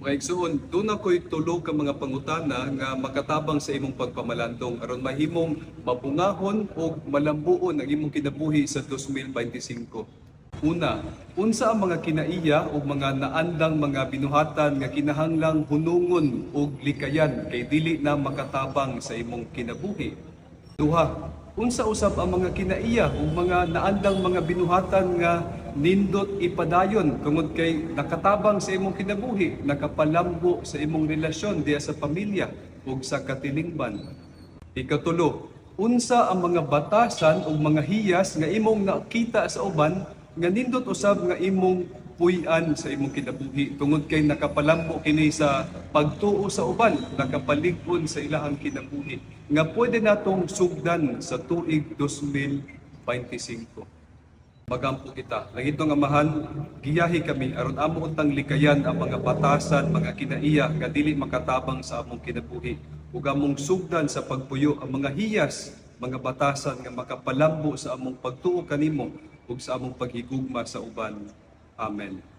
Mga igsoon, doon ako'y tulo ka mga pangutana nga makatabang sa imong pagpamalandong aron mahimong mapungahon o malambuon ang imong kinabuhi sa 2025. Una, unsa ang mga kinaiya o mga naandang mga binuhatan nga kinahanglang hunungon o likayan kay dili na makatabang sa imong kinabuhi. Duha, unsa usab ang mga kinaiya o mga naandang mga binuhatan nga nindot ipadayon tungod kay nakatabang sa imong kinabuhi, nakapalambo sa imong relasyon diya sa pamilya ug sa katilingban. Ikatulo, unsa ang mga batasan o mga hiyas nga imong nakita sa uban nga nindot usab nga imong puy-an sa imong kinabuhi tungod kay nakapalambo kini sa pagtuo sa uban, nakapalig-on sa ilahang kinabuhi nga pwede natong sugdan sa tuig 2025. Magampo kita. Langitong Amahan, giyahi kami aron amo untang likayan ang mga batasan, mga kinaiya nga dili makatabang sa among kinabuhi ug among sugdan sa pagpuyo ang mga hiyas, mga batasan nga makapalambo sa among pagtuo kanimo ug sa among paghigugma sa uban. Amen.